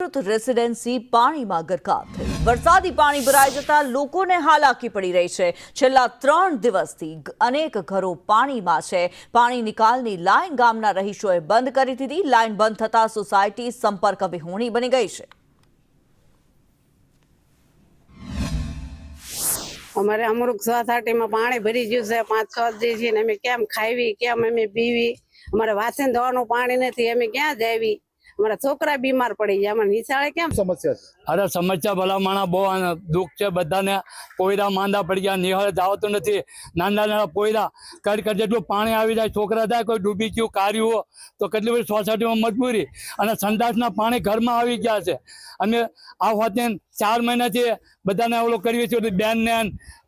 અમૃત residency પાણીમાં ગરકાવ થઈ। વરસાદી પાણી ભરાઈ જતા લોકોને હાલાકી પડી રહી છે। છેલ્લા 3 દિવસથી અનેક ઘરો પાણીમાં છે। પાણી નિકાલની લાઈન ગામના રહીશોએ બંધ કરી દીધી। લાઈન બંધ થતા સોસાયટી સંપર્ક વિહોણી બની ગઈ છે। અમારે અમૃત સોસાયટીમાં પાણી ભરી ગયું છે। 5-6 દી છે ને અમે કેમ ખાવી કેમ અમે પીવી? અમારે વાસણ ધોવાનું પાણી નથી, અમે ક્યાં જાવી? અમારા છોકરા બીમાર પડી ગયા, અમારે નિશાળે કેમ સમસ્યા છે? અરે સમસ્યા ભલા માણા બહુ દુઃખ છે બધાને। પોયરા માંદા પડી ગયા, નિહાળે જાવતું નથી। નાના નાના પોયરા કર જેટલું પાણી આવી જાય, છોકરા જાય કોઈ ડૂબી ગયું કાર્યું તો કેટલી બધી સોસાયટીમાં મજબૂરી અને સંડાસના પાણી ઘરમાં આવી ગયા છે। અમે આ વખતે 4 મહિનાથી બધાને ઓલો કરીએ છીએ, બેન ને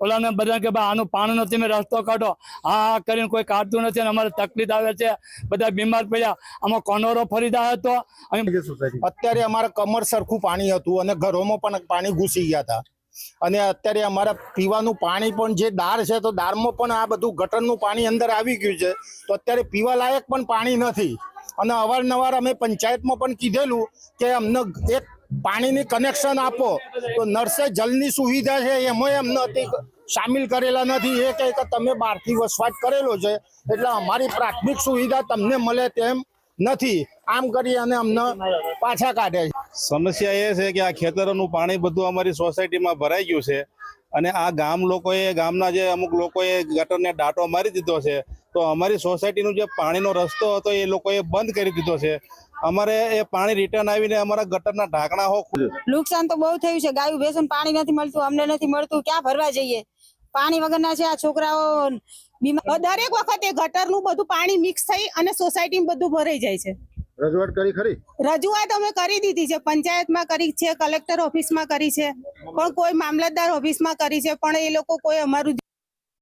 ઓલાને બધા કે ભાઈ આનું પાણી નથી, મેં રસ્તો કાઢો। હા કરીને કોઈ કાઢતું નથી અને અમારે તકલીફ આવે છે, બધા બીમાર પડ્યા। આમાં કોનોરો ફરી જાય તો અત્યારે અમારા કમર સરખું પાણી હતું અને ઘરોમાં પણ પાણી ઘૂસી ગયા હતા અને અત્યારે અમારા પીવાનું પાણી પણ જે દાળ છે તો દાળમાં પણ આ બધું ગટરનું પાણી અંદર આવી ગયું છે, તો અત્યારે પીવા લાયક પણ પાણી નથી। અને અવારનવાર અમે પંચાયતમાં પણ કીધેલું કે અમને એક પાણીની કનેક્શન આપો, તો નળસે જલની સુવિધા છે એમાં અમને સામેલ કરેલા નથી। એ કે તમે બહારથી વસવાટ કરેલો છે એટલે અમારી પ્રાથમિક સુવિધા તમને મળે તેમ નથી, આમ કરી અને અમને પાછા કાઢે છે। સમસ્યા એ છે કે આ ખેતરોનું પાણી બધું અમારી સોસાયટીમાં ભરાઈ ગયું છે અને આ ગામના જે અમુક લોકોએ ગટરને ડાટો મારી દીધો છે, તો અમારી સોસાયટીનો જે પાણીનો રસ્તો હતો એ લોકોએ બંધ કરી દીધો છે। અમારે એ પાણી રિટર્ન આવીને અમારા ગટરના ઢાંકણા નુકસાન તો બહુ થયું છે। ગાયું ભેંસોને પાણી નથી મળતું, અમને નથી મળતું, ક્યાં ભરવા જઈએ? પાણી વગરના છે આ છોકરાઓ બીમાર। દરેક વખતે ગટરનું બધું પાણી મિક્સ થઈ અને સોસાયટીમાં બધું ભરાઈ જાય છે। રજૂઆત કરી ખરી? રજૂઆત અમે કરી દીધી છે, પંચાયતમાં કરી છે, કલેક્ટર ઓફિસમાં કરી છે, પણ કોઈ મામલતદાર ઓફિસમાં કરી છે, પણ એ લોકો કોઈ અમારું